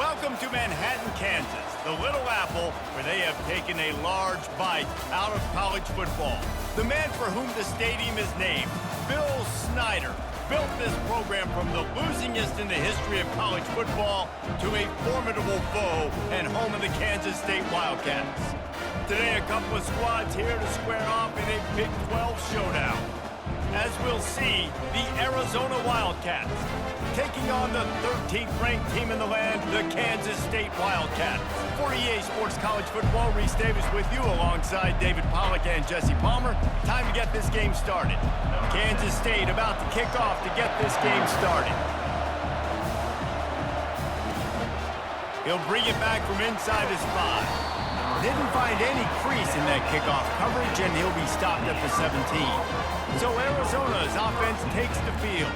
Welcome to Manhattan, Kansas, the Little Apple, where they have taken a large bite out of college football. The man for whom the stadium is named, Bill Snyder, built this program from the losingest in the history of college football to a formidable foe and home of the Kansas State Wildcats. Today, a couple of squads here to square off in a Big 12 showdown. As we'll see, the Arizona Wildcats taking on the 13th ranked team in the land, the Kansas State Wildcats. For EA Sports College Football, Reese Davis with you alongside David Pollack and Jesse Palmer. Time to get this game started. Kansas State about to kick off to get this game started. He'll bring it back from inside his 5. Didn't find any crease in that kickoff coverage, and he'll be stopped at the 17. So Arizona's offense takes the field.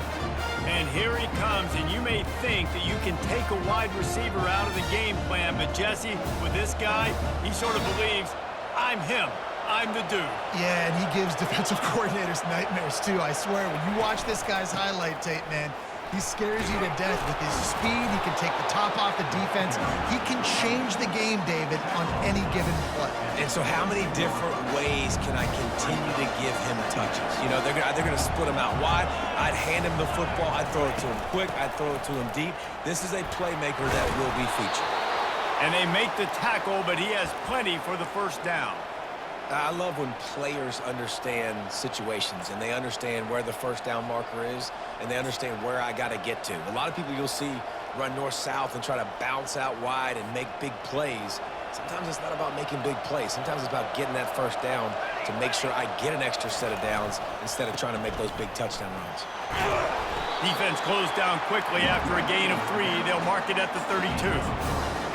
And here he comes, and you may think that you can take a wide receiver out of the game plan, but Jesse, with this guy, he sort of believes, I'm him. I'm the dude. Yeah, and he gives defensive coordinators nightmares, too. I swear, when you watch this guy's highlight tape, man, he scares you to death with his speed. He can take the top off the defense. He can change the game, David, on any given play. And so how many different ways can I continue to give him touches? You know, they're going to split him out wide. I'd hand him the football. I'd throw it to him quick. I'd throw it to him deep. This is a playmaker that will be featured. And they make the tackle, but he has plenty for the first down. I love when players understand situations and they understand where the first down marker is and they understand where I got to get to. A lot of people you'll see run north-south and try to bounce out wide and make big plays. Sometimes it's not about making big plays. Sometimes it's about getting that first down to make sure I get an extra set of downs instead of trying to make those big touchdown runs. Defense closed down quickly after a gain of 3. They'll mark it at the 32.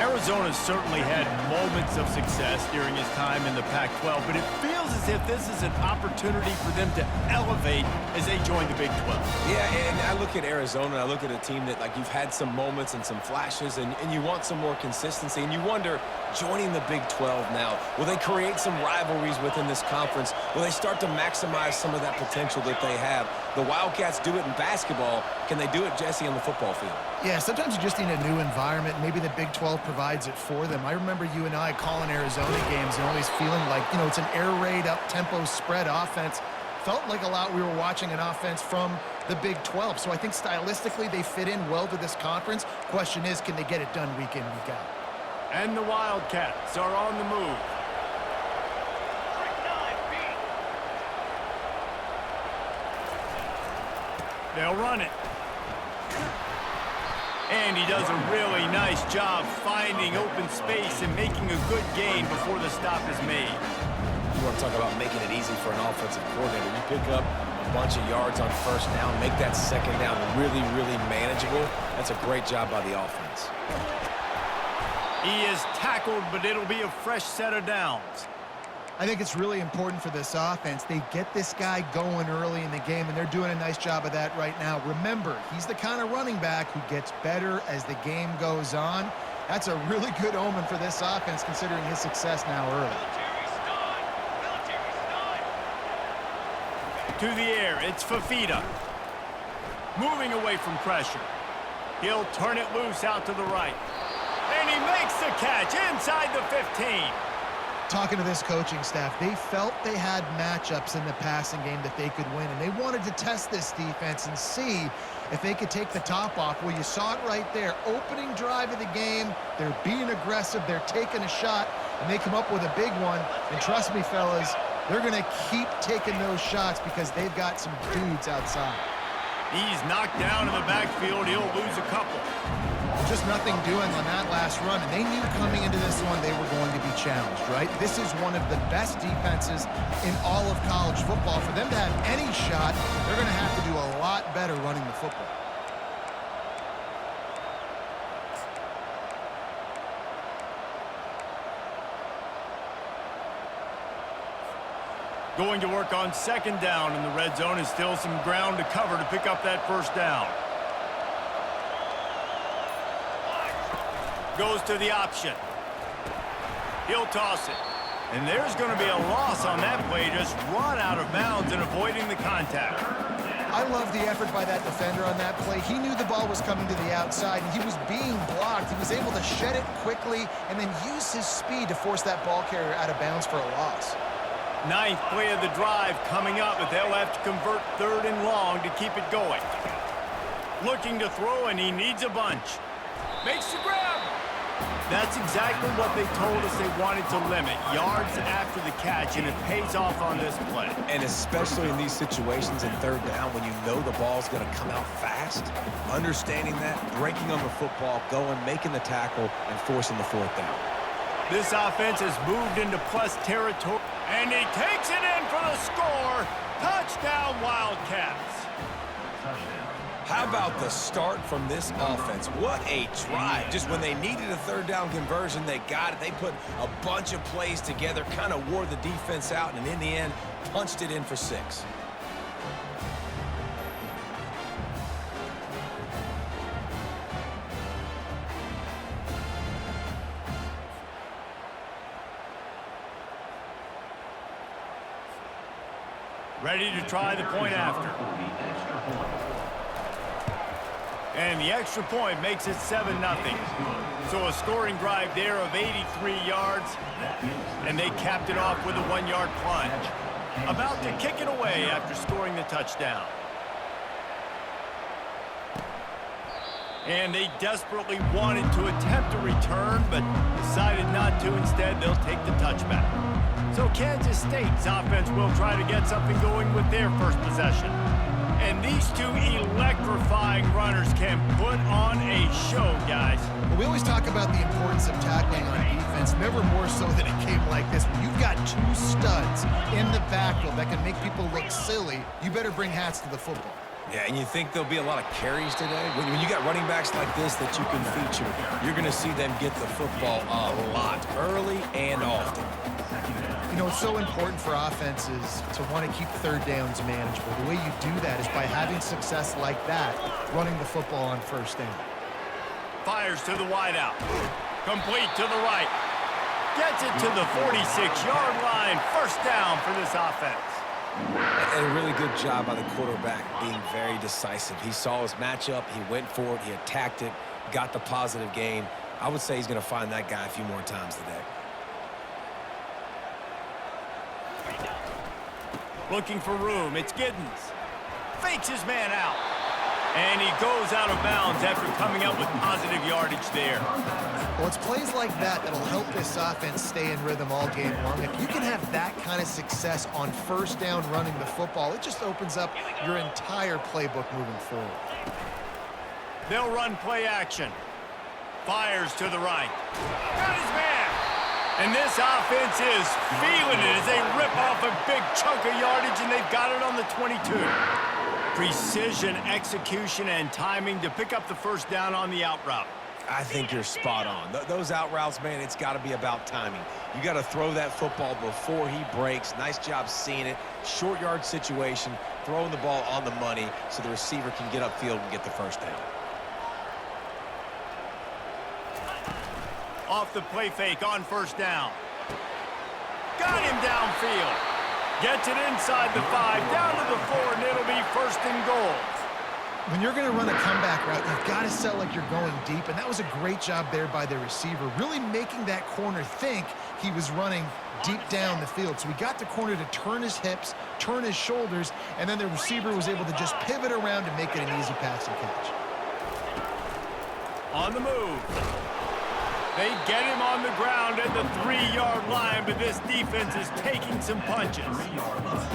Arizona certainly had moments of success during his time in the Pac-12, but it feels as if this is an opportunity for them to elevate as they join the Big 12. Yeah, and I look at Arizona, I look at a team that, like, you've had some moments and some flashes, and you want some more consistency, and you wonder, joining the Big 12 now, will they create some rivalries within this conference? Will they start to maximize some of that potential that they have? The Wildcats do it in basketball. Can they do it, Jesse, on the football field? Yeah, sometimes you just need a new environment. Maybe the Big 12 provides it for them. I remember you and I calling Arizona games and always feeling like, you know, it's an air raid, up-tempo spread offense. Felt like a lot we were watching an offense from the Big 12. So I think stylistically they fit in well to this conference. Question is, can they get it done week in, week out? And the Wildcats are on the move. They'll run it. And he does a really nice job finding open space and making a good gain before the stop is made. You want to talk about making it easy for an offensive coordinator. You pick up a bunch of yards on first down, make that second down really, really manageable. That's a great job by the offense. He is tackled, but it'll be a fresh set of downs. I think it's really important for this offense. They get this guy going early in the game, and they're doing a nice job of that right now. Remember, he's the kind of running back who gets better as the game goes on. That's a really good omen for this offense, considering his success now early. To the air, it's Fafita. Moving away from pressure. He'll turn it loose out to the right. And he makes the catch inside the 15. Talking to this coaching staff, they felt they had matchups in the passing game that they could win, and they wanted to test this defense and see if they could take the top off. Well, you saw it right there. Opening drive of the game, they're being aggressive, they're taking a shot, and they come up with a big one. And trust me, fellas, they're going to keep taking those shots because they've got some dudes outside. He's knocked down in the backfield. He'll lose a couple. Just nothing doing on that last run, and they knew coming into this one they were going to be challenged, right? This is one of the best defenses in all of college football. For them to have any shot, they're going to have to do a lot better running the football. Going to work on second down in the red zone, and still some ground to cover to pick up that first down. Goes to the option. He'll toss it. And there's going to be a loss on that play. Just run out of bounds and avoiding the contact. I love the effort by that defender on that play. He knew the ball was coming to the outside, and he was being blocked. He was able to shed it quickly and then use his speed to force that ball carrier out of bounds for a loss. Ninth play of the drive coming up, but they'll have to convert 3rd and long to keep it going. Looking to throw, and he needs a bunch. Makes the grab. That's exactly what they told us they wanted to limit. Yards after the catch, and it pays off on this play. And especially in these situations in 3rd down when you know the ball's going to come out fast, understanding that, breaking on the football, going, making the tackle, and forcing the 4th down. This offense has moved into plus territory, and he takes it in for the score. Touchdown, Wildcats. How about the start from this offense? What a drive. Just when they needed a 3rd down conversion, they got it. They put a bunch of plays together, kind of wore the defense out, and in the end, punched it in for 6. Ready to try the point after. And the extra point makes it 7-0. So a scoring drive there of 83 yards, and they capped it off with a 1-yard plunge. About to kick it away after scoring the touchdown. And they desperately wanted to attempt a return, but decided not to. Instead, they'll take the touchback. So Kansas State's offense will try to get something going with their first possession. And these two electrifying runners can put on a show, guys. Well, we always talk about the importance of tackling on defense, never more so than a game like this. When you've got 2 studs in the backfield that can make people look silly, you better bring hats to the football. Yeah, and you think there'll be a lot of carries today? When you got running backs like this that you can feature, you're going to see them get the football a lot, early and often. You know, it's so important for offenses to want to keep 3rd downs manageable. The way you do that is by having success like that, running the football on 1st down. Fires to the wideout. Complete to the right. Gets it to the 46-yard line. 1st down for this offense. And a really good job by the quarterback being very decisive. He saw his matchup. He went for it. He attacked it. Got the positive gain. I would say he's going to find that guy a few more times today. Looking for room. It's Giddens. Fakes his man out. And he goes out of bounds after coming up with positive yardage there. Well, it's plays like that that'll help this offense stay in rhythm all game long. If you can have that kind of success on 1st down running the football, it just opens up your entire playbook moving forward. They'll run play action. Fires to the right. Got his man. And this offense is feeling it as they rip off a big chunk of yardage, and they've got it on the 22. Precision, execution, and timing to pick up the 1st down on the out route. I think you're spot on. Those out routes, man, it's got to be about timing. You got to throw that football before he breaks. Nice job seeing it. Short yard situation, throwing the ball on the money so the receiver can get upfield and get the 1st down. Off the play fake on 1st down. Got him downfield. Gets it inside the 5, down to the 4, and it'll be 1st and goal. When you're going to run a comeback route, you've got to sell like you're going deep, and that was a great job there by the receiver, really making that corner think he was running deep down the field. So we got the corner to turn his hips, turn his shoulders, and then the receiver was able to just pivot around and make it an easy pass and catch. On the move. They get him on the ground at the 3-yard line, but this defense is taking some punches.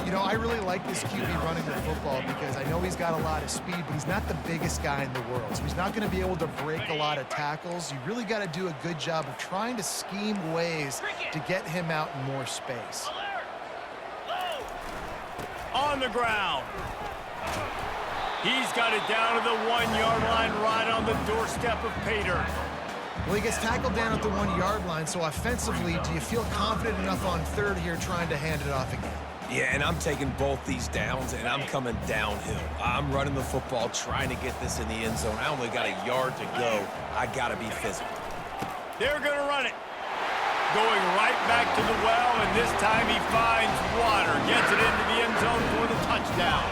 You know, I really like this QB running the football because I know he's got a lot of speed, but he's not the biggest guy in the world. So he's not going to be able to break a lot of tackles. You really got to do a good job of trying to scheme ways to get him out in more space. On the ground. He's got it down to the 1-yard line right on the doorstep of Pater. Well, he gets tackled down at the 1-yard line, so offensively, do you feel confident enough on 3rd here trying to hand it off again? Yeah, and I'm taking both these downs, and I'm coming downhill. I'm running the football, trying to get this in the end zone. I only got a yard to go. I got to be physical. They're going to run it. Going right back to the well, and this time he finds water. Gets it into the end zone for the touchdown.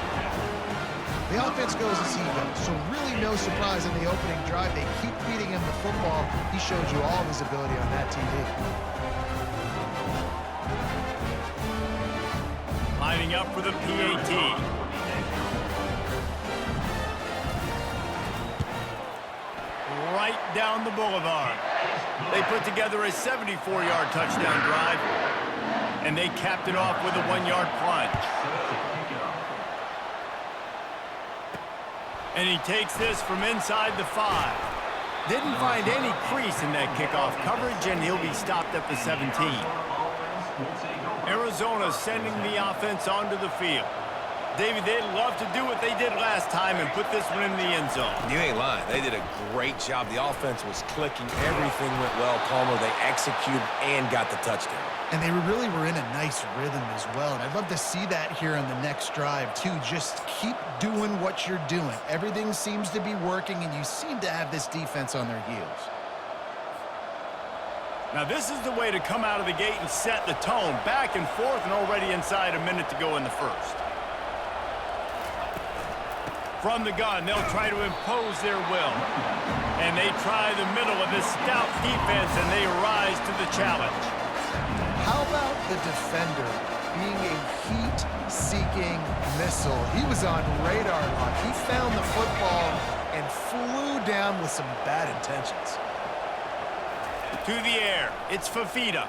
The offense goes as he goes, so really no surprise in the opening drive. They keep feeding him the football. He showed you all of his ability on that TV. Lining up for the PAT. Right down the boulevard. They put together a 74-yard touchdown drive, and they capped it off with a 1-yard plunge. And he takes this from inside the 5. Didn't find any crease in that kickoff coverage, and he'll be stopped at the 17. Arizona sending the offense onto the field. David, they'd love to do what they did last time and put this one in the end zone. You ain't lying. They did a great job. The offense was clicking. Everything went well, Palmer. They executed and got the touchdown. And they really were in a nice rhythm as well. And I'd love to see that here on the next drive, too. Just keep doing what you're doing. Everything seems to be working, and you seem to have this defense on their heels. Now, this is the way to come out of the gate and set the tone. Back and forth, and already inside a minute to go in the first. From the gun, they'll try to impose their will. And they try the middle of this stout defense, and they rise to the challenge. How about the defender being a heat-seeking missile? He was on radar lock. He found the football and flew down with some bad intentions. To the air, it's Fafita.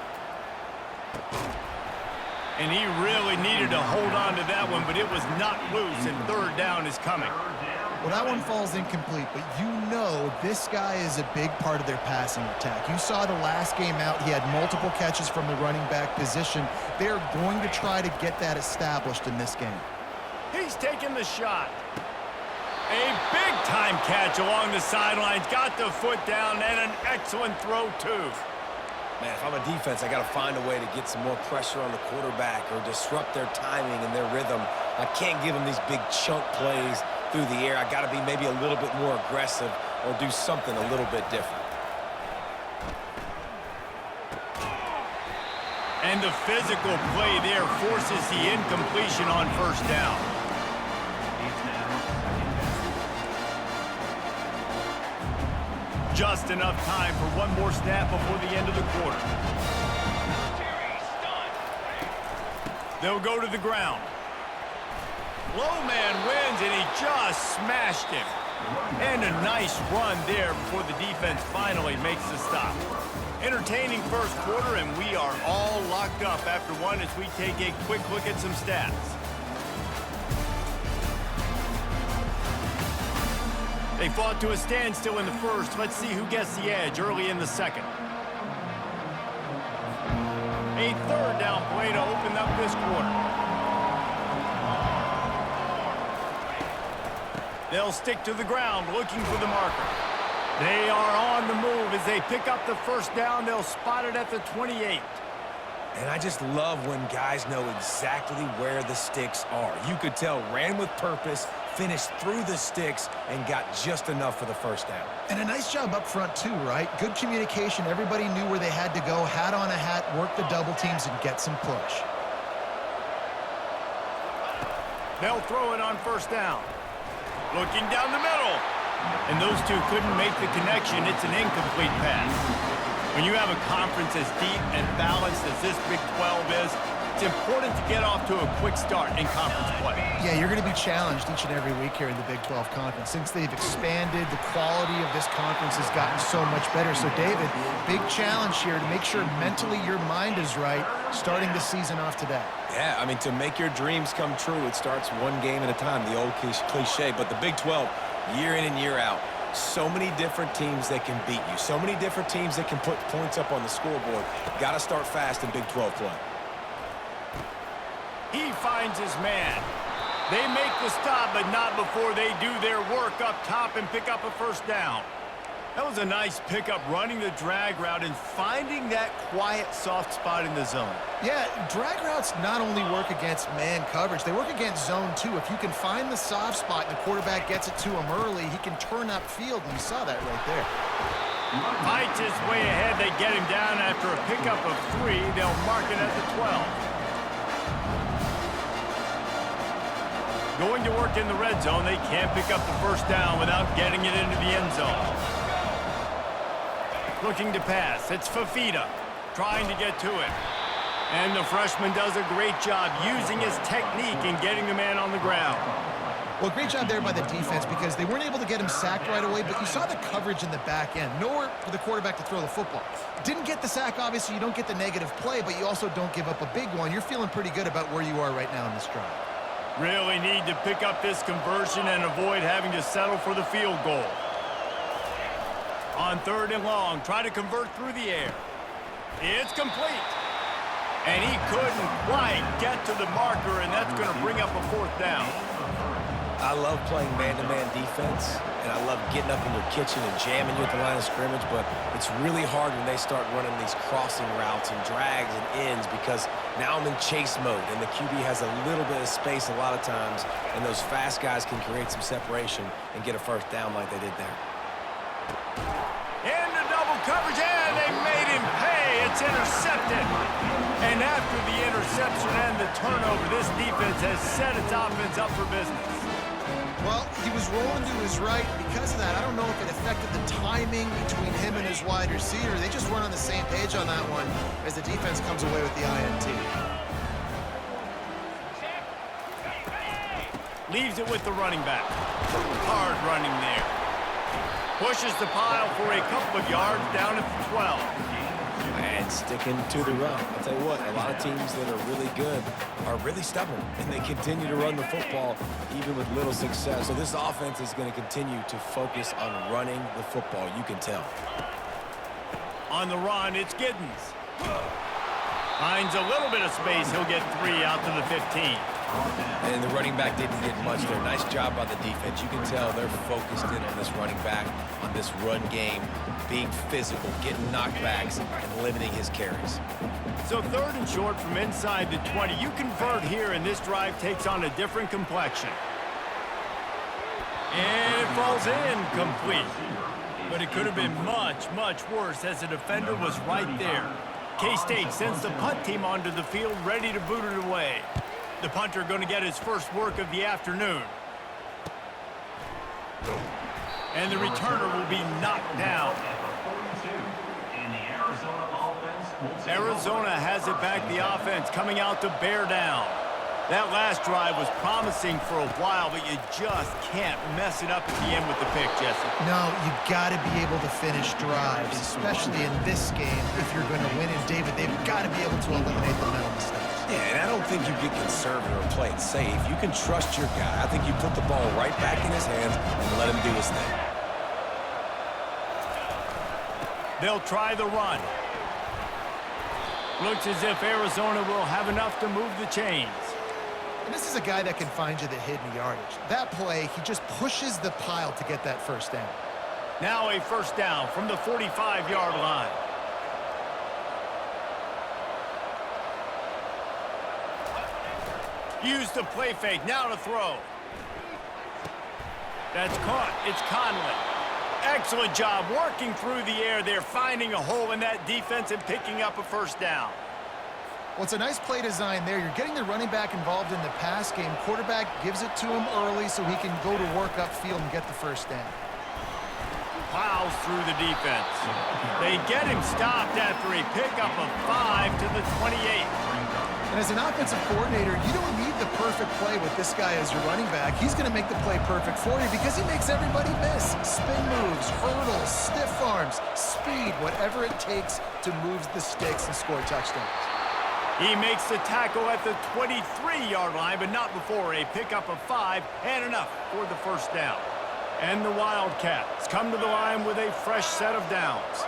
And he really needed to hold on to that one, but it was not loose, and third down is coming. Well, that one falls incomplete, but you know this guy is a big part of their passing attack. You saw the last game out, he had multiple catches from the running back position. They're going to try to get that established in this game. He's taking the shot. A big-time catch along the sidelines, got the foot down, and an excellent throw, too. Man, if I'm a defense, I got to find a way to get some more pressure on the quarterback or disrupt their timing and their rhythm. I can't give them these big chunk plays through the air. I got to be maybe a little bit more aggressive or do something a little bit different. And the physical play there forces the incompletion on first down. Just enough time for one more snap before the end of the quarter. They'll go to the ground. Low man wins, and he just smashed him. And a nice run there before the defense finally makes the stop. Entertaining first quarter, and we are all locked up after one as we take a quick look at some stats. They fought to a standstill in the first. Let's see who gets the edge early in the second. A third down play to open up this quarter. They'll stick to the ground looking for the marker. They are on the move as they pick up the first down. They'll spot it at the 28. And I just love when guys know exactly where the sticks are. You could tell ran with purpose, finished through the sticks, and got just enough for the first down. And a nice job up front too, right? Good communication. Everybody knew where they had to go, hat on a hat, work the double teams, and get some push. They'll throw it on first down. Looking down the middle. And those two couldn't make the connection. It's an incomplete pass. When you have a conference as deep and balanced as this Big 12 is, it's important to get off to a quick start in conference play. Yeah, you're going to be challenged each and every week here in the Big 12 Conference. Since they've expanded, the quality of this conference has gotten so much better. So, David, big challenge here to make sure mentally your mind is right starting the season off today. Yeah, I mean, to make your dreams come true, it starts one game at a time, the old cliche. But the Big 12, year in and year out, so many different teams that can beat you, so many different teams that can put points up on the scoreboard. Got to start fast in Big 12 play. He finds his man. They make the stop, but not before they do their work up top and pick up a first down. That was a nice pickup, running the drag route and finding that quiet, soft spot in the zone. Yeah, drag routes not only work against man coverage, they work against zone too. If you can find the soft spot and the quarterback gets it to him early, he can turn upfield, and you saw that right there. Fights his way ahead. They get him down after a pickup of 3. They'll mark it at the 12. Going to work in the red zone, they can't pick up the first down without getting it into the end zone. Looking to pass, it's Fafita, trying to get to it. And the freshman does a great job using his technique and getting the man on the ground. Well, great job there by the defense because they weren't able to get him sacked right away, but you saw the coverage in the back end. Nowhere for the quarterback to throw the football. Didn't get the sack, obviously. You don't get the negative play, but you also don't give up a big one. You're feeling pretty good about where you are right now in this drive. Really need to pick up this conversion and avoid having to settle for the field goal. On 3rd and long, try to convert through the air. It's complete. And he couldn't quite get to the marker, and that's going to bring up a 4th down. I love playing man-to-man defense, and I love getting up in your kitchen and jamming you at the line of scrimmage, but it's really hard when they start running these crossing routes and drags and ends because now I'm in chase mode, and the QB has a little bit of space a lot of times, and those fast guys can create some separation and get a 1st down like they did there. Into double coverage, and they made him pay. It's intercepted. And after the interception and the turnover, this defense has set its offense up for business. Well, he was rolling to his right. Because of that, I don't know if it affected the timing between him and his wide receiver. They just weren't on the same page on that one as the defense comes away with the INT. Leaves it with the running back. Hard running there. Pushes the pile for a couple of yards down at the 12. And sticking to the run. I'll tell you what, a lot of teams that are really good are really stubborn, and they continue to run the football even with little success. So this offense is going to continue to focus on running the football. You can tell. On the run, it's Giddens. Finds a little bit of space. He'll get 3 out to the 15. And the running back didn't get much there. Nice job by the defense. You can tell they're focused in on this running back, on this run game, being physical, getting knockbacks, and limiting his carries. So 3rd and short from inside the 20. You convert here, and this drive takes on a different complexion. And it falls incomplete. But it could have been much, much worse as the defender was right there. K-State sends the punt team onto the field, ready to boot it away. The punter going to get his first work of the afternoon. And the returner will be knocked down. Arizona has it back, the offense coming out to bear down. That last drive was promising for a while, but you just can't mess it up at the end with the pick, Jesse. No, you got to be able to finish drives, especially in this game if you're going to win. And David, they've got to be able to eliminate the mental mistakes. Yeah, and I don't think you get conservative or play it safe. You can trust your guy. I think you put the ball right back in his hands and let him do his thing. They'll try the run. Looks as if Arizona will have enough to move the chains. And this is a guy that can find you the hidden yardage. That play, he just pushes the pile to get that 1st down. Now a 1st down from the 45-yard line. Use the play fake, now to throw. That's caught, it's Conley. Excellent job working through the air there, finding a hole in that defense and picking up a 1st down. Well, it's a nice play design there. You're getting the running back involved in the pass game. Quarterback gives it to him early so he can go to work upfield and get the 1st down. Plows through the defense. They get him stopped after a pickup of 5 to the 28. And as an offensive coordinator, you don't need the perfect play with this guy as your running back. He's going to make the play perfect for you because he makes everybody miss. Spin moves, hurdles, stiff arms, speed, whatever it takes to move the sticks and score touchdowns. He makes the tackle at the 23-yard line, but not before a pickup of 5 and enough for the 1st down. And the Wildcats come to the line with a fresh set of downs.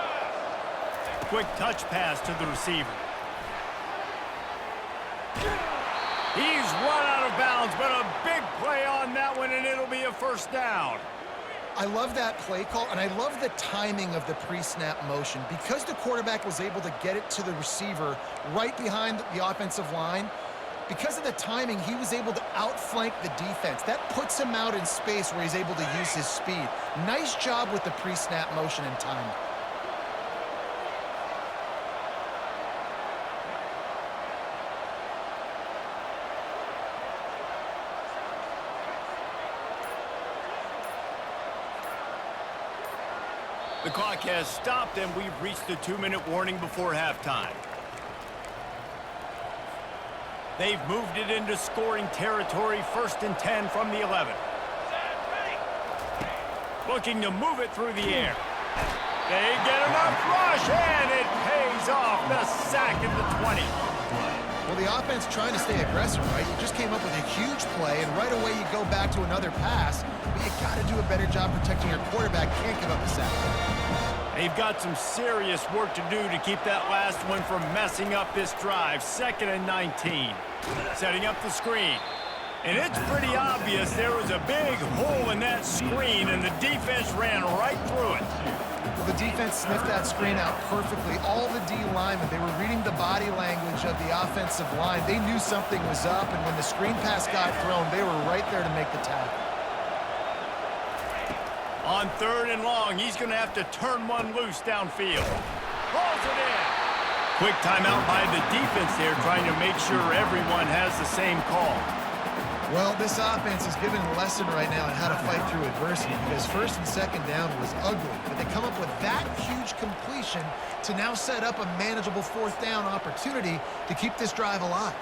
Quick touch pass to the receiver. He's run out of bounds, but a big play on that one, and it'll be a 1st down. I love that play call, and I love the timing of the pre-snap motion. Because the quarterback was able to get it to the receiver right behind the offensive line, because of the timing, he was able to outflank the defense. That puts him out in space where he's able to use his speed. Nice job with the pre-snap motion and timing. The clock has stopped, and we've reached the 2-minute warning before halftime. They've moved it into scoring territory, 1st and 10 from the 11. Looking to move it through the air. They get enough rush, and it pays off. The sack at the 20. Well, the offense trying to stay aggressive, right? You just came up with a huge play, and right away you go back to another pass, but you got to do a better job protecting your quarterback. Can't give up a sack. They've got some serious work to do to keep that last one from messing up this drive. 2nd and 19. Setting up the screen. And it's pretty obvious there was a big hole in that screen, and the defense ran right through it. Well, the defense sniffed that screen out perfectly. All the D linemen, they were reading the body language of the offensive line. They knew something was up, and when the screen pass got thrown, they were right there to make the tackle. On 3rd and long, he's going to have to turn one loose downfield. Pulls it in. Quick timeout by the defense there, trying to make sure everyone has the same call. Well, this offense is giving a lesson right now on how to fight through adversity, because 1st and 2nd down was ugly, but they come up with that huge completion to now set up a manageable 4th down opportunity to keep this drive alive.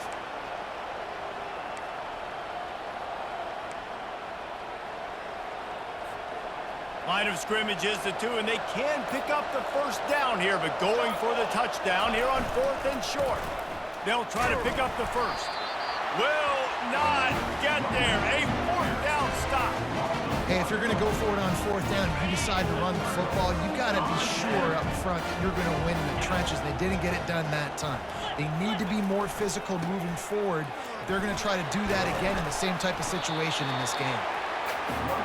Line of scrimmage is the 2, and they can pick up the 1st down here, but going for the touchdown here on 4th and short. They'll try to pick up the 1st. Will not get there. A 4th down stop. Hey, if you're going to go for it on 4th down, if you decide to run the football, you got to be sure up front that you're going to win in the trenches. They didn't get it done that time. They need to be more physical moving forward. They're going to try to do that again in the same type of situation in this game.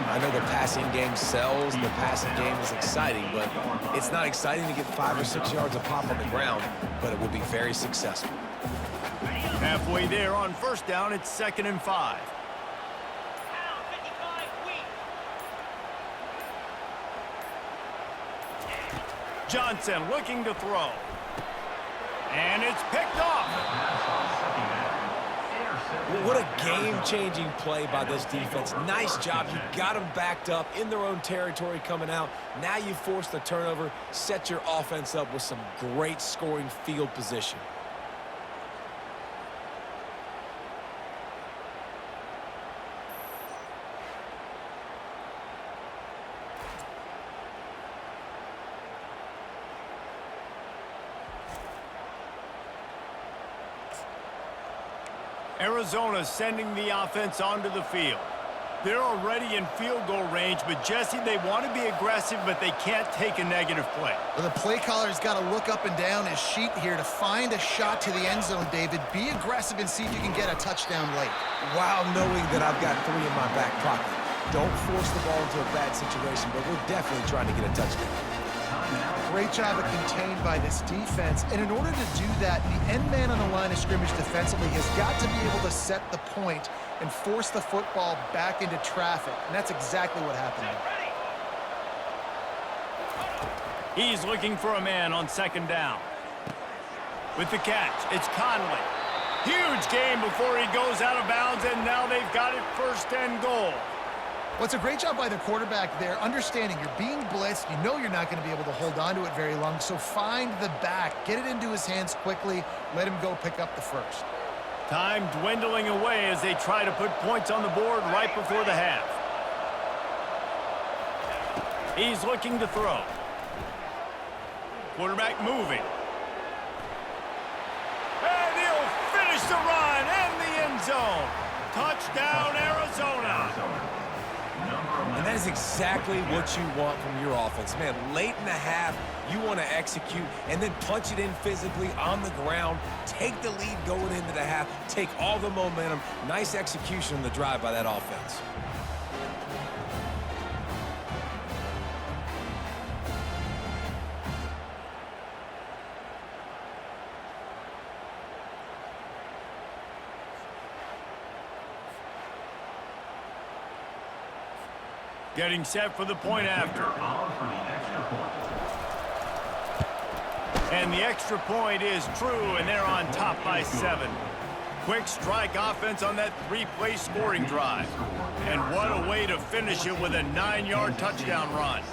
I know the passing game sells, the passing game is exciting, but it's not exciting to get 5 or 6 yards of pop on the ground, but it will be very successful. Halfway there on 1st down, it's 2nd and 5. Johnson looking to throw. And it's picked off. What a game-changing play by this defense. Nice job. You got them backed up in their own territory coming out. Now you force the turnover, set your offense up with some great scoring field position. Arizona sending the offense onto the field. They're already in field goal range, but Jesse, they want to be aggressive, but they can't take a negative play. Well, the play caller's got to look up and down his sheet here to find a shot to the end zone, David. Be aggressive and see if you can get a touchdown late. While knowing that I've got 3 in my back pocket. Don't force the ball into a bad situation, but we're definitely trying to get a touchdown. Great job of contained by this defense. And in order to do that, the end man on the line of scrimmage defensively has got to be able to set the point and force the football back into traffic. And that's exactly what happened there. He's looking for a man on 2nd down. With the catch, it's Conley. Huge game before he goes out of bounds, and now they've got it 1st and goal. Well, it's a great job by the quarterback there, understanding you're being blitzed. You know you're not going to be able to hold on to it very long, so find the back. Get it into his hands quickly. Let him go pick up the 1st. Time dwindling away as they try to put points on the board right before the half. He's looking to throw. Quarterback moving. And he'll finish the run in the end zone. Touchdown, Arizona. And that is exactly what you want from your offense. Man, late in the half, you want to execute and then punch it in physically on the ground. Take the lead going into the half. Take all the momentum. Nice execution on the drive by that offense. Getting set for the point after. And the extra point is true, and they're on top by 7. Quick strike offense on that 3-play scoring drive. And what a way to finish it with a 9-yard touchdown run.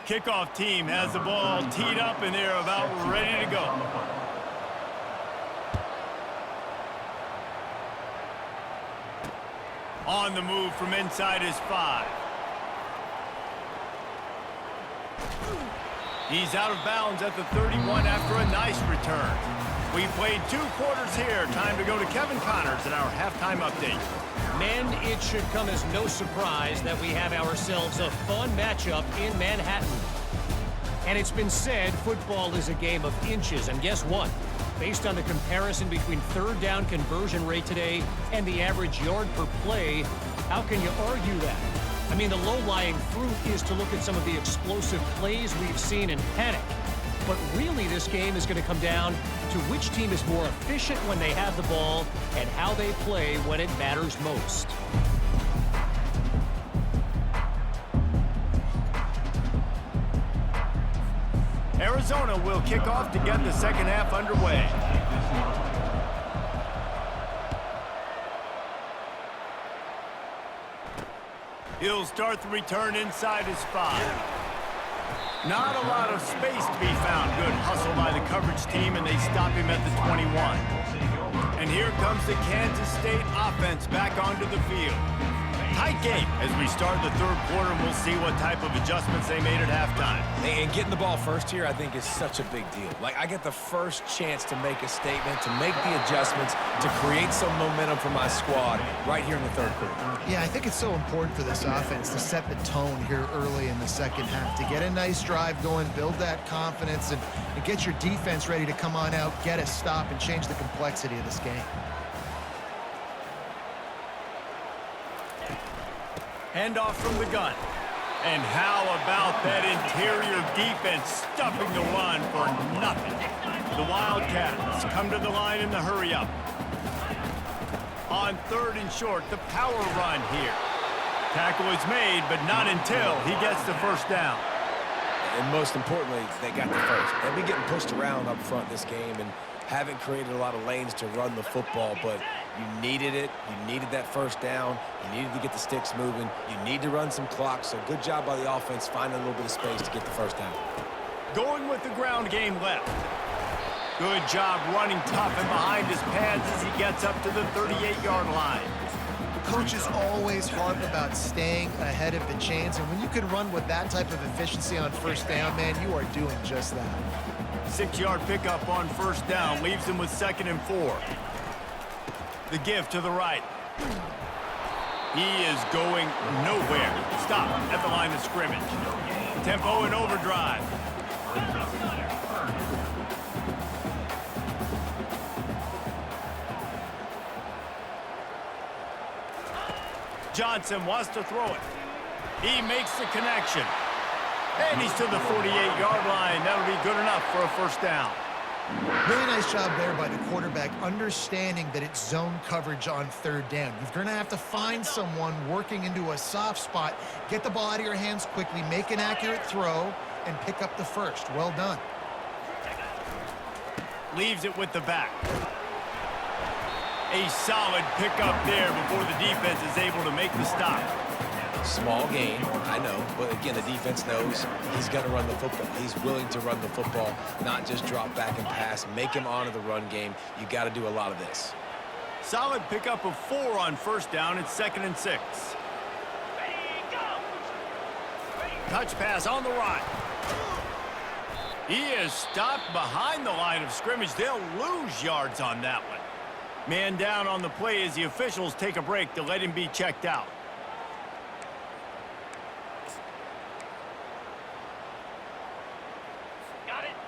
Kickoff team has the ball teed up, and they're about ready to go. On the move from inside his 5. He's out of bounds at the 31 after a nice return. We played 2 quarters here. Time to go to Kevin Connors in our halftime update. Men, it should come as no surprise that we have ourselves a fun matchup in Manhattan. And it's been said football is a game of inches. And guess what? Based on the comparison between third down conversion rate today and the average yard per play, how can you argue that? I mean, the low-lying fruit is to look at some of the explosive plays we've seen and panic. But really, this game is going to come down to which team is more efficient when they have the ball and how they play when it matters most. Arizona will kick off to get the second half underway. He'll start the return inside his 5. Not a lot of space to be found. Good hustle by the coverage team, and they stop him at the 21. And here comes the Kansas State offense back onto the field. Tight game as we start the third quarter, and we'll see what type of adjustments they made at halftime. And getting the ball first here, I think, is such a big deal. Like, I get the first chance to make a statement, to make the adjustments, to create some momentum for my squad right here in the third quarter. Yeah, I think it's so important for this offense to set the tone here early in the second half, to get a nice drive going, build that confidence, and get your defense ready to come on out, get a stop, and change the complexity of this game. Handoff from the gun. And how about that interior defense stuffing the run for nothing? The Wildcats come to the line in the hurry-up. On 3rd and short, the power run here. Tackle is made, but not until he gets the first down. And most importantly, they got the first. They've been getting pushed around up front this game and haven't created a lot of lanes to run the football, but you needed it. You needed that first down. You needed to get the sticks moving. You need to run some clock, so good job by the offense finding a little bit of space to get the first down. Going with the ground game left. Good job running tough and behind his pads as he gets up to the 38-yard line. Coaches always harp about staying ahead of the chains, and when you can run with that type of efficiency on first down, man, you are doing just that. 6-yard pickup on first down leaves him with 2nd and 4. The give to the right. He is going nowhere. Stop at the line of scrimmage. Tempo and overdrive. Johnson wants to throw it. He makes the connection. And he's to the 48-yard line. That'll be good enough for a first down. Really nice job there by the quarterback, understanding that it's zone coverage on 3rd down. You're going to have to find someone working into a soft spot, get the ball out of your hands quickly, make an accurate throw, and pick up the first. Well done. Leaves it with the back. A solid pickup there before the defense is able to make the stop. Small gain, I know, but again, the defense knows he's going to run the football. He's willing to run the football, not just drop back and pass, make him honor the run game. You got to do a lot of this. Solid pickup of 4 on first down. It's 2nd and 6. Touch pass on the right. He is stopped behind the line of scrimmage. They'll lose yards on that one. Man down on the play as the officials take a break to let him be checked out.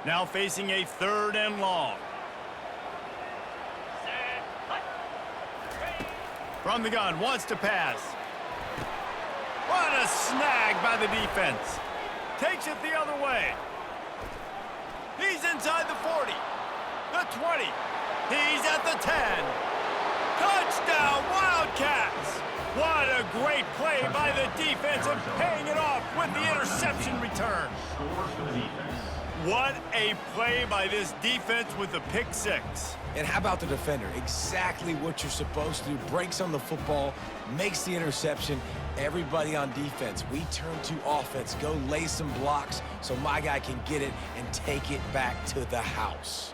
Now facing a 3rd and long. From the gun, wants to pass. What a snag by the defense. Takes it the other way. He's inside the 40, the 20. He's at the 10. Touchdown, Wildcats. What a great play by the defense and paying it off with the interception return. What a play by this defense with a pick six. And how about the defender? Exactly what you're supposed to do. Breaks on the football, makes the interception. Everybody on defense, we turn to offense. Go lay some blocks so my guy can get it and take it back to the house.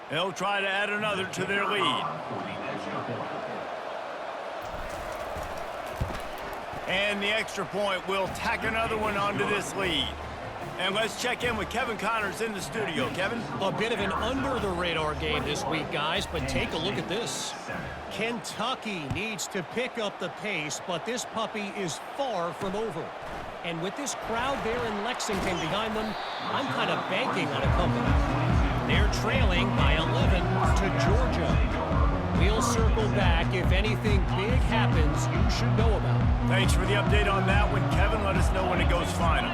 They'll try to add another to their lead. And the extra point will tack another one onto this lead. And let's check in with Kevin Connors in the studio. Kevin? A bit of an under-the-radar game this week, guys, but take a look at this. Kentucky needs to pick up the pace, but this puppy is far from over. And with this crowd there in Lexington behind them, I'm kind of banking on a comeback. They're trailing by 11 to Georgia. We'll circle back if anything big happens you should know about. Thanks for the update on that one, Kevin. Let us know when it goes final.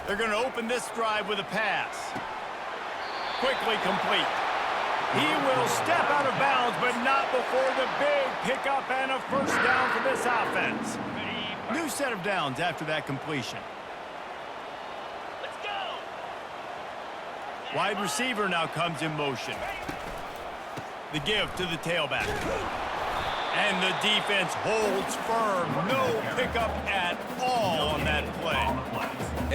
They're going to open this drive with a pass. Quickly complete. He will step out of bounds, but not before the big pickup and a first down for this offense. New set of downs after that completion. Wide receiver now comes in motion. The give to the tailback. And the defense holds firm. No pickup at all on that play.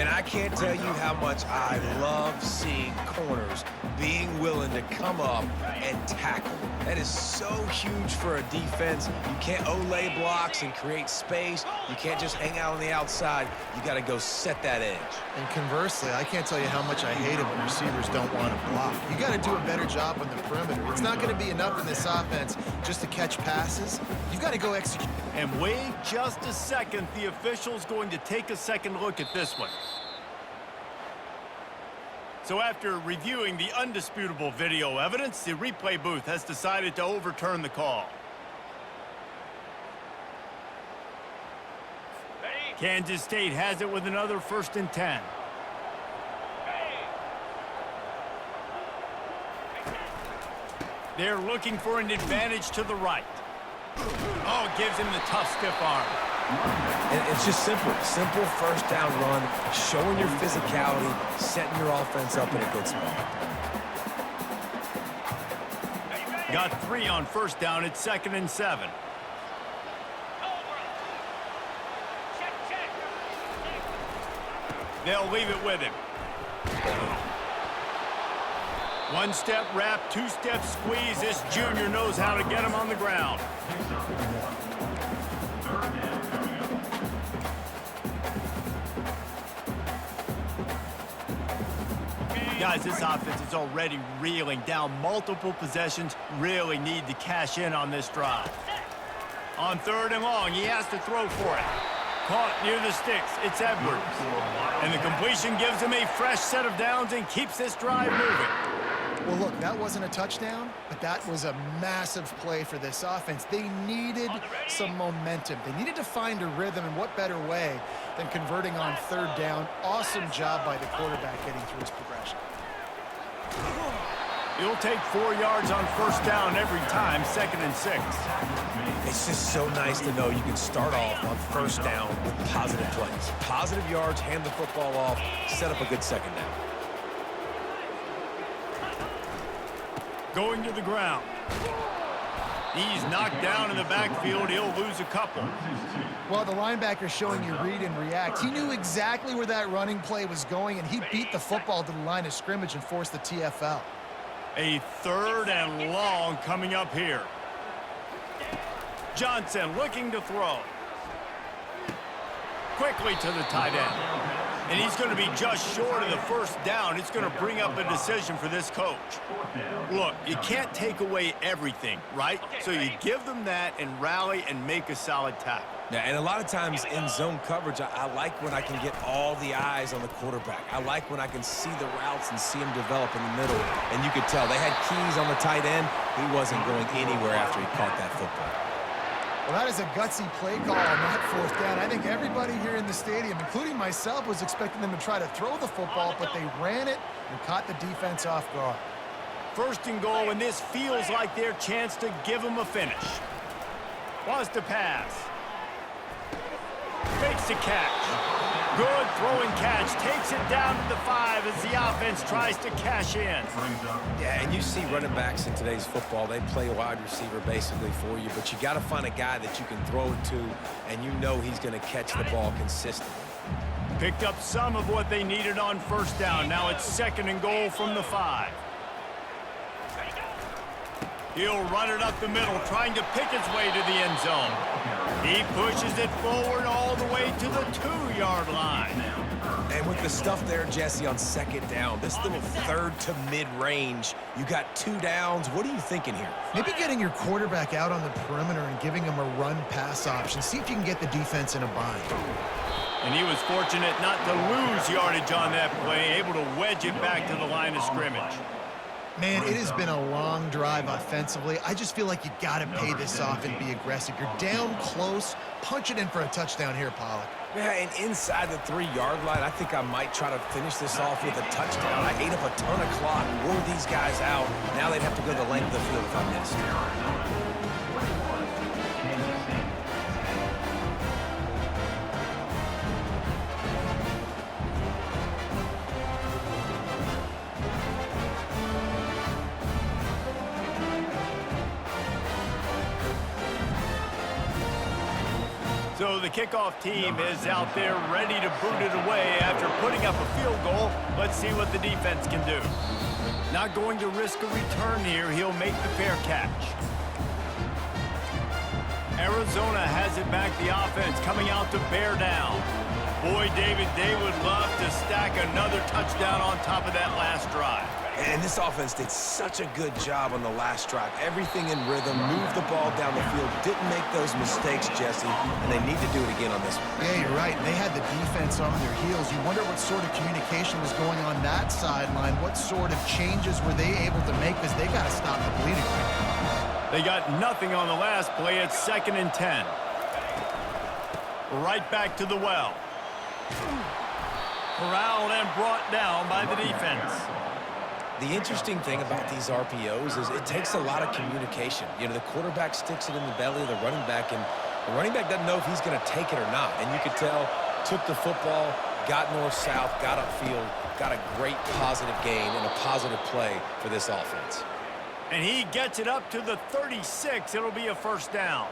And I can't tell you how much I love seeing corners being willing to come up and tackle. That is so huge for a defense. You can't olay blocks and create space. You can't just hang out on the outside. You got to go set that edge. And conversely, I can't tell you how much I hate it when receivers don't want to block. You got to do a better job on the perimeter. It's not going to be enough in this offense just to catch passes. You've got to go execute. And wait just a second. The official's going to take a second look at this one. So after reviewing the undisputable video evidence, the replay booth has decided to overturn the call. Kansas State has it with another 1st and 10. They're looking for an advantage to the right. Oh, it gives him the tough, stiff arm. And it's just simple. Simple first down run, showing your physicality, setting your offense up in a good spot. Got 3 on 1st down. It's 2nd and 7. They'll leave it with him. 1-step wrap, 2-step squeeze. This junior knows how to get him on the ground. Guys, this offense is already reeling down multiple possessions. Really need to cash in on this drive. On 3rd and long, he has to throw for it. Caught near the sticks. It's Edwards. And the completion gives him a fresh set of downs and keeps this drive moving. Well, look, that wasn't a touchdown, but that was a massive play for this offense. They needed some momentum. They needed to find a rhythm, and what better way than converting on 3rd down. Awesome job by the quarterback getting through his progression. He'll take 4 yards on 1st down every time, 2nd and 6. It's just so nice to know you can start off on 1st down with positive plays. Positive yards, hand the football off, set up a good 2nd down. Going to the ground. He's knocked down in the backfield. He'll lose a couple. Well, the linebacker's showing you read and react. He knew exactly where that running play was going, and he beat the football to the line of scrimmage and forced the TFL. A 3rd and long coming up here. Johnson looking to throw. Quickly to the tight end. And he's going to be just short of the first down. It's going to bring up a decision for this coach. Look, you can't take away everything, right? So you give them that and rally and make a solid tackle. Yeah, and a lot of times in zone coverage, I like when I can get all the eyes on the quarterback. I like when I can see the routes and see him develop in the middle. And you could tell they had keys on the tight end. He wasn't going anywhere after he caught that football. Well, that is a gutsy play call on that fourth down. I think everybody here in the stadium, including myself, was expecting them to try to throw the football, but they ran it and caught the defense off guard. First and goal, and this feels like their chance to give them a finish. Wants to pass. Fakes the catch. Good throwing catch. Takes it down to the 5 as the offense tries to cash in. Yeah, and you see running backs in today's football, they play wide receiver basically for you, but you got to find a guy that you can throw it to, and you know he's going to catch the ball consistently. Picked up some of what they needed on first down. Now it's second and goal from the 5. He'll run it up the middle, trying to pick his way to the end zone. He pushes it forward all the way to the 2-yard line. And with the stuff there, Jesse, on second down, this little third to mid-range, you got 2 downs. What are you thinking here? Maybe getting your quarterback out on the perimeter and giving him a run-pass option. See if you can get the defense in a bind. And he was fortunate not to lose yardage on that play, able to wedge it back to the line of scrimmage. Man, it has been a long drive offensively. I just feel like you got to pay this off and be aggressive. You're down close. Punch it in for a touchdown here, Pollack. Yeah, and inside the 3-yard line, I think I might try to finish this off with a touchdown. I ate up a ton of clock, wore these guys out. Now they'd have to go the length of the field if I missed. So the kickoff team is out there ready to boot it away after putting up a field goal. Let's see what the defense can do. Not going to risk a return here. He'll make the fair catch. Arizona has it back. The offense coming out to bear down. Boy, David, they would love to stack another touchdown on top of that last drive. And this offense did such a good job on the last drive. Everything in rhythm, moved the ball down the field, didn't make those mistakes, Jesse, and they need to do it again on this one. Yeah, you're right. They had the defense on their heels. You wonder what sort of communication was going on that sideline. What sort of changes were they able to make, because they got to stop the bleeding right now. They got nothing on the last play. It's 2nd and 10. Right back to the well. Corralled and brought down by the defense. The interesting thing about these RPOs is it takes a lot of communication. You know, the quarterback sticks it in the belly of the running back, and the running back doesn't know if he's going to take it or not. And you could tell, took the football, got north-south, got upfield, got a great positive gain and a positive play for this offense. And he gets it up to the 36. It'll be a first down.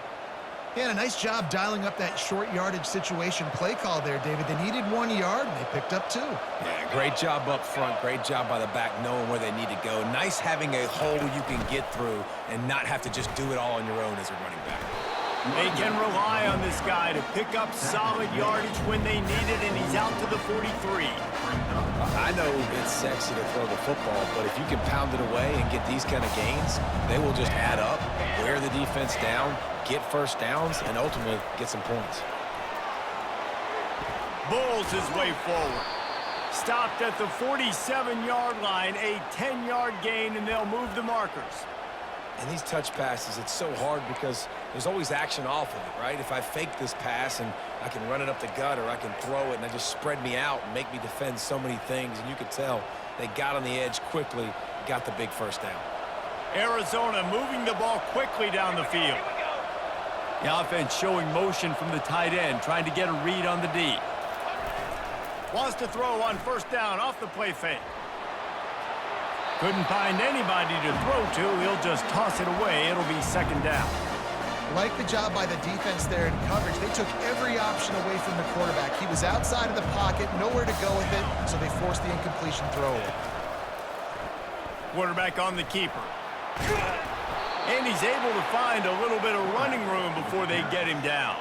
Yeah, and a nice job dialing up that short yardage situation play call there, David. They needed 1 yard, and they picked up 2. Yeah, great job up front. Great job by the back knowing where they need to go. Nice having a hole you can get through and not have to just do it all on your own as a running back. They can rely on this guy to pick up solid yardage when they need it, and he's out to the 43. I know it's sexy to throw the football, but if you can pound it away and get these kind of gains, they will just add up, wear the defense down, get first downs, and ultimately get some points. Bulls his way forward. Stopped at the 47-yard line, a 10-yard gain, and they'll move the markers. And these touch passes, it's so hard because there's always action off of it, right? If I fake this pass and I can run it up the gut, or I can throw it and I just spread me out and make me defend so many things, and you could tell they got on the edge quickly, got the big first down. Arizona moving the ball quickly down the field. The offense showing motion from the tight end, trying to get a read on the D. Wants to throw on first down off the play fake. Couldn't find anybody to throw to. He'll just toss it away. It'll be second down. Like the job by the defense there in coverage. They took every option away from the quarterback. He was outside of the pocket, nowhere to go with it, so they forced the incompletion throw. Quarterback on the keeper. And he's able to find a little bit of running room before they get him down.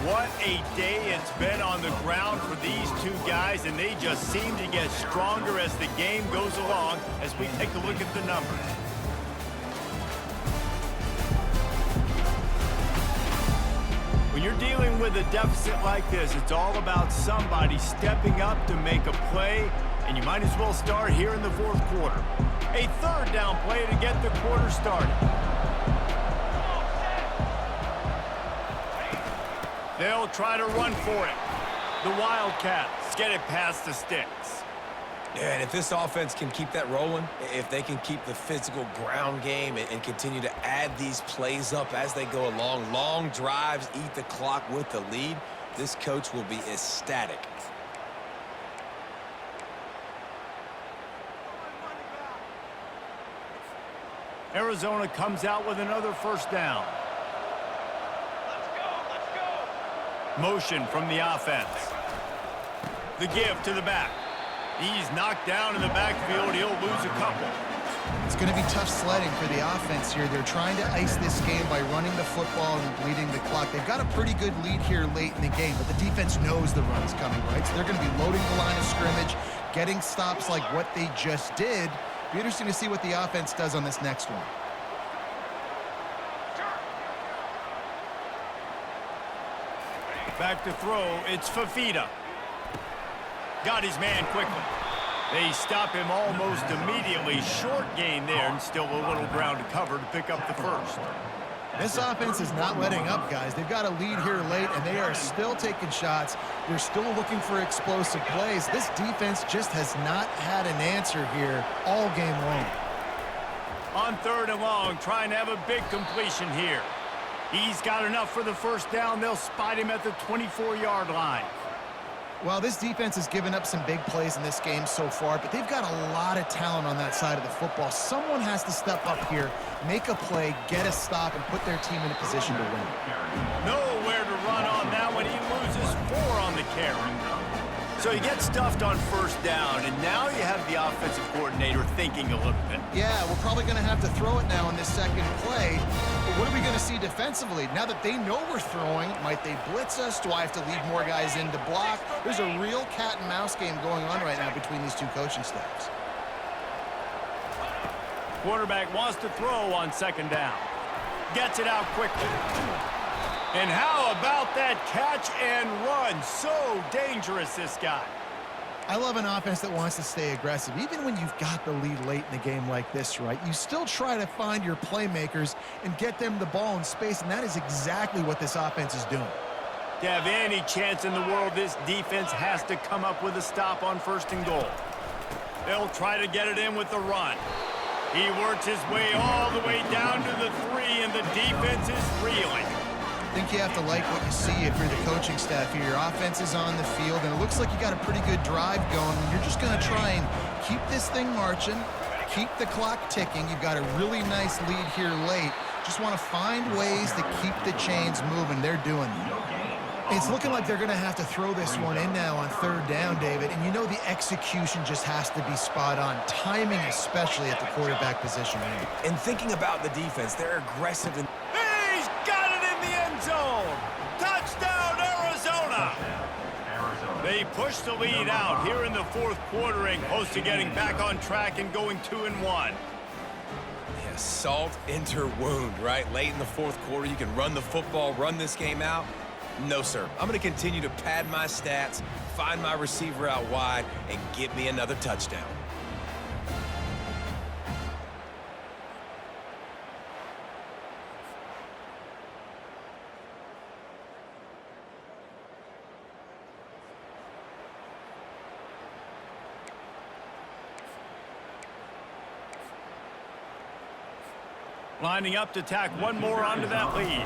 What a day it's been on the ground for these two guys, and they just seem to get stronger as the game goes along as we take a look at the numbers. When you're dealing with a deficit like this, it's all about somebody stepping up to make a play, and you might as well start here in the fourth quarter. A third down play to get the quarter started. They'll try to run for it. The Wildcats get it past the sticks. Yeah, and if this offense can keep that rolling, if they can keep the physical ground game and continue to add these plays up as they go along, long drives, eat the clock with the lead, this coach will be ecstatic. Arizona comes out with another first down. Motion from the offense. The give to the back. He's knocked down in the backfield. He'll lose a couple. It's going to be tough sledding for the offense here. They're trying to ice this game by running the football and bleeding the clock. They've got a pretty good lead here late in the game, but the defense knows the run's coming, right? So they're going to be loading the line of scrimmage, getting stops like what they just did. Be interesting to see what the offense does on this next one. Back to throw, it's Fafita. Got his man quickly. They stop him almost immediately. Short gain there, and still a little ground to cover to pick up the first. This offense is not letting up, guys. They've got a lead here late, and they are still taking shots. They're still looking for explosive plays. This defense just has not had an answer here all game long. On third and long, trying to have a big completion here. He's got enough for the first down. They'll spot him at the 24-yard line. Well, this defense has given up some big plays in this game so far, but they've got a lot of talent on that side of the football. Someone has to step up here, make a play, get a stop, and put their team in a position to win. Nowhere to run on that one. He loses 4 on the carry. So he gets stuffed on first down, and now you have the offensive coordinator thinking a little bit. Yeah, we're probably going to have to throw it now in this second play. But what are we going to see defensively? Now that they know we're throwing, might they blitz us? Do I have to lead more guys in to block? There's a real cat and mouse game going on right now between these two coaching staffs. Quarterback wants to throw on second down. Gets it out quickly. And how about that catch and run? So dangerous, this guy. I love an offense that wants to stay aggressive. Even when you've got the lead late in the game like this, right? You still try to find your playmakers and get them the ball in space, and that is exactly what this offense is doing. To have any chance in the world, this defense has to come up with a stop on first and goal. They'll try to get it in with the run. He works his way all the way down to the 3, and the defense is reeling. I think you have to like what you see if you're the coaching staff here. Your offense is on the field, and it looks like you got a pretty good drive going. You're just going to try and keep this thing marching, keep the clock ticking. You've got a really nice lead here late. Just want to find ways to keep the chains moving. They're doing that. It's looking like they're going to have to throw this one in now on third down, David. And you know the execution just has to be spot on. Timing, especially at the quarterback position. And thinking about the defense, they're aggressive. He's got it in the end zone. Touchdown, Arizona. They push the lead out here in the fourth quarter and close to getting back on track and going 2-1. Yeah, salt into wound, right? Late in the fourth quarter, you can run the football, run this game out. No, sir. I'm going to continue to pad my stats, find my receiver out wide, and get me another touchdown. Lining up to tack one more onto that lead.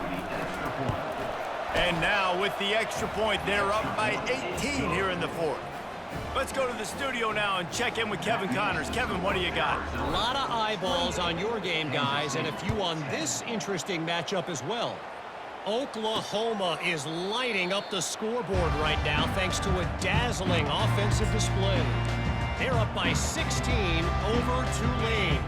And now with the extra point, they're up by 18 here in the fourth. Let's go to the studio now and check in with Kevin Connors. Kevin, what do you got? A lot of eyeballs on your game, guys, and a few on this interesting matchup as well. Oklahoma is lighting up the scoreboard right now thanks to a dazzling offensive display. They're up by 16 over Tulane.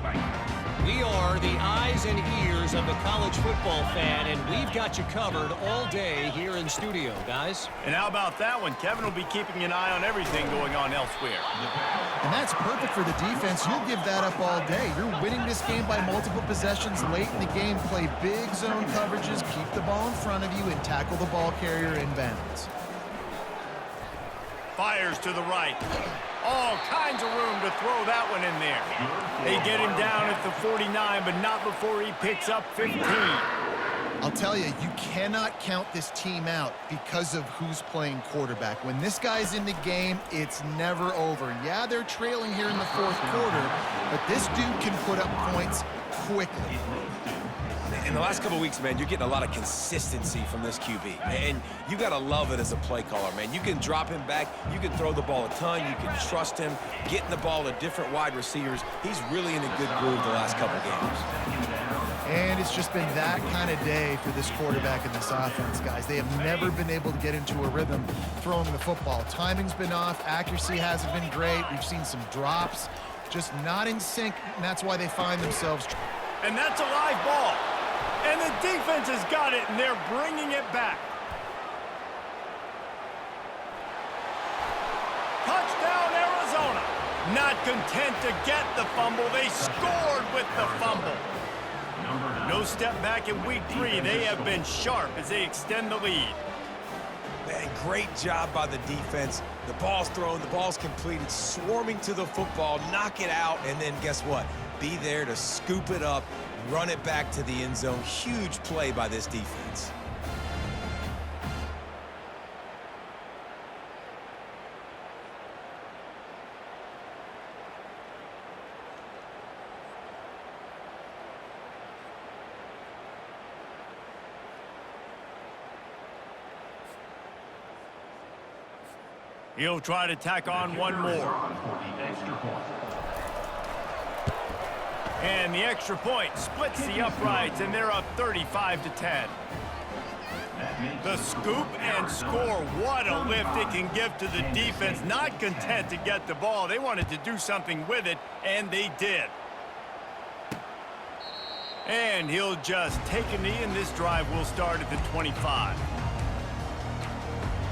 We are the eyes and ears of the college football fan, and we've got you covered all day here in studio, guys. And how about that one? Kevin will be keeping an eye on everything going on elsewhere. And that's perfect for the defense. You'll give that up all day. You're winning this game by multiple possessions late in the game. Play big zone coverages, keep the ball in front of you, and tackle the ball carrier in bounds. Fires to the right. All kinds of room to throw that one in there. They get him down at the 49, but not before he picks up 15. I'll tell you, you cannot count this team out because of who's playing quarterback. When this guy's in the game, it's never over. Yeah, they're trailing here in the fourth quarter, but this dude can put up points quickly. In the last couple of weeks, man, you're getting a lot of consistency from this QB. And you got to love it as a play caller, man. You can drop him back. You can throw the ball a ton. You can trust him, getting the ball to different wide receivers. He's really in a good groove the last couple of games. And it's just been that kind of day for this quarterback and this offense, guys. They have never been able to get into a rhythm throwing the football. Timing's been off. Accuracy hasn't been great. We've seen some drops, just not in sync, and that's why they find themselves. And that's a live ball. And the defense has got it, and they're bringing it back. Touchdown, Arizona. Not content to get the fumble, they scored with the fumble. No step back in week 3. They have been sharp as they extend the lead. Man, great job by the defense. The ball's thrown, the ball's completed, swarming to the football, knock it out, and then guess what? Be there to scoop it up, run it back to the end zone. Huge play by this defense. He'll try to tack on one more. And the extra point splits the uprights, and they're up 35-10. The scoop and score. What a lift it can give to the defense. Not content to get the ball. They wanted to do something with it, and they did. And he'll just take a knee, and this drive will start at the 25.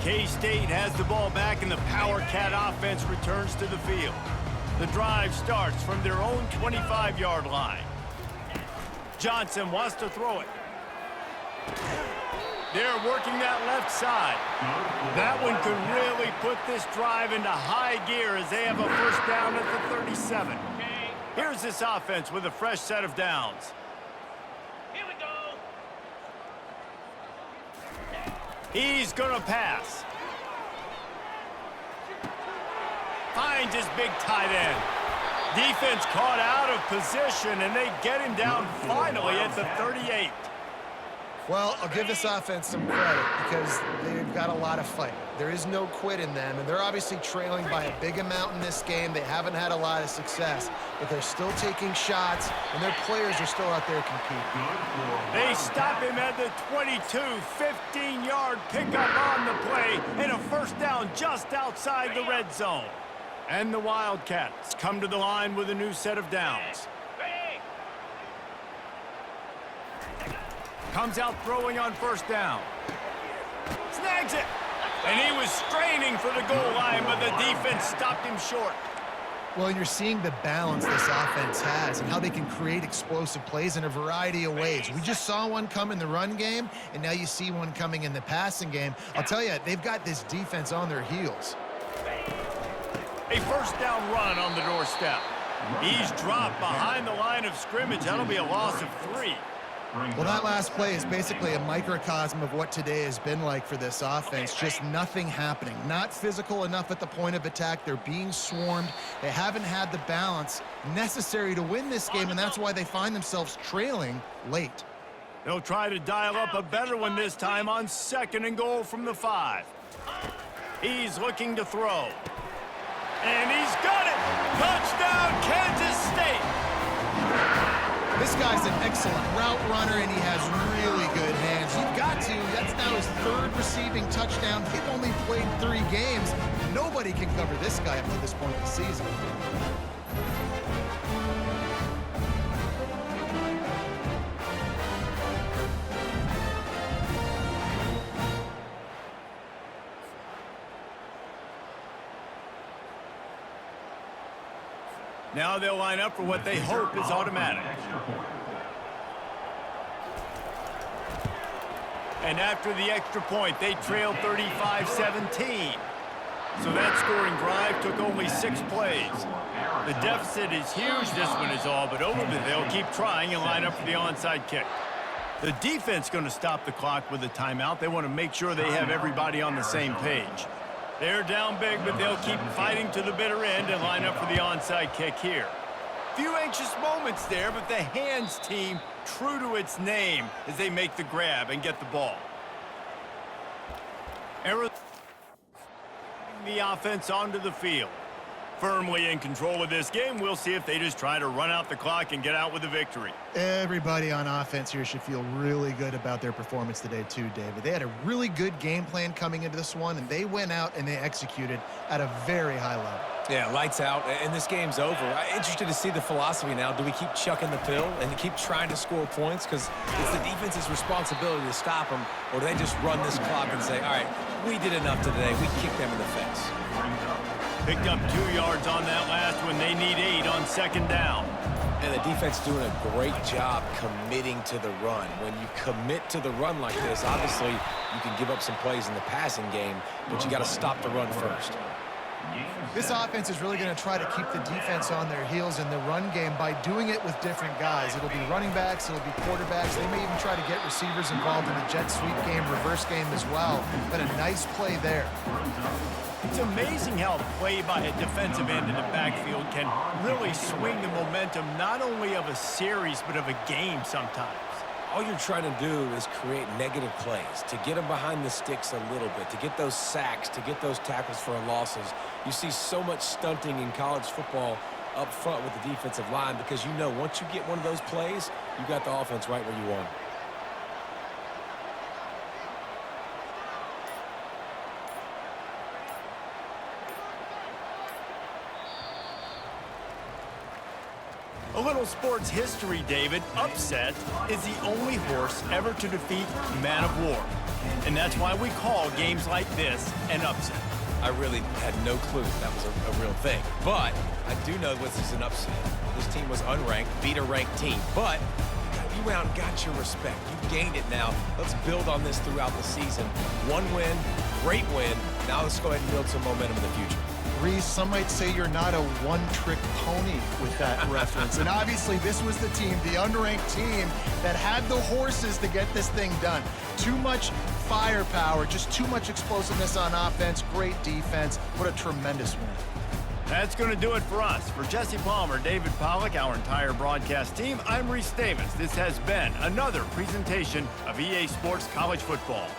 K-State has the ball back, and the Power Cat offense returns to the field. The drive starts from their own 25-yard line. Johnson wants to throw it. They're working that left side. That one could really put this drive into high gear as they have a first down at the 37. Here's this offense with a fresh set of downs. Here we go. He's going to pass. Finds his big tight end. Defense caught out of position, and they get him down finally at the 38. Well, I'll give this offense some credit because they've got a lot of fight. There is no quit in them, and they're obviously trailing by a big amount in this game. They haven't had a lot of success, but they're still taking shots, and their players are still out there competing. They stop him at the 22, 15-yard pickup on the play, and a first down just outside the red zone. And the Wildcats come to the line with a new set of downs. Comes out throwing on first down. Snags it. And he was straining for the goal line, but the defense stopped him short. Well, and you're seeing the balance this offense has and how they can create explosive plays in a variety of ways. We just saw one come in the run game, and now you see one coming in the passing game. I'll tell you, they've got this defense on their heels. A first down run on the doorstep. He's dropped behind the line of scrimmage. That'll be a loss of 3. Well, that last play is basically a microcosm of what today has been like for this offense. Just nothing happening. Not physical enough at the point of attack. They're being swarmed. They haven't had the balance necessary to win this game, and that's why they find themselves trailing late. They'll try to dial up a better one this time on 2nd and goal from the 5. He's looking to throw. And he's got it! Touchdown, Kansas State! This guy's an excellent route runner, and he has really good hands. You've got to. That's now his 3rd receiving touchdown. He's only played 3 games. Nobody can cover this guy up to this point of the season. Now they'll line up for what they hope is automatic. And after the extra point, they trailed 35-17. So that scoring drive took only 6 plays. The deficit is huge, this one is all, but they'll keep trying and line up for the onside kick. The defense going to stop the clock with a timeout. They want to make sure they have everybody on the same page. They're down big, but they'll keep fighting to the bitter end and line up for the onside kick here. Few anxious moments there, but the hands team true to its name as they make the grab and get the ball. The offense onto the field. Firmly in control of this game. We'll see if they just try to run out the clock and get out with a victory. Everybody on offense here should feel really good about their performance today too, David. They had a really good game plan coming into this one, and they went out and they executed at a very high level. Yeah, lights out, and this game's over. I'm interested to see the philosophy now. Do we keep chucking the pill and keep trying to score points? Because it's the defense's responsibility to stop them, or do they just run this clock and say, all right, we did enough today. We kicked them in the face. Picked up 2 yards on that last one. They need 8 on second down. And the defense doing a great job committing to the run. When you commit to the run like this, obviously you can give up some plays in the passing game, but you got to stop the run first. This offense is really going to try to keep the defense on their heels in the run game by doing it with different guys. It'll be running backs, it'll be quarterbacks. They may even try to get receivers involved in the jet sweep game, reverse game as well. But a nice play there. It's amazing how a play by a defensive end in the backfield can really swing the momentum not only of a series but of a game sometimes. All you're trying to do is create negative plays, to get them behind the sticks a little bit, to get those sacks, to get those tackles for losses. You see so much stunting in college football up front with the defensive line because you know once you get one of those plays, you got the offense right where you want it. A little sports history, David. Upset is the only horse ever to defeat Man of War. And that's why we call games like this an upset. I really had no clue that was a real thing. But I do know this is an upset. This team was unranked, beat a ranked team. But you went out and got your respect. You gained it now. Let's build on this throughout the season. One win, great win. Now let's go ahead and build some momentum in the future. Reese, some might say you're not a one-trick pony with that reference. And obviously, this was the team, the unranked team, that had the horses to get this thing done. Too much firepower, just too much explosiveness on offense, great defense. What a tremendous win. That's going to do it for us. For Jesse Palmer, David Pollack, our entire broadcast team, I'm Reese Davis. This has been another presentation of EA Sports College Football.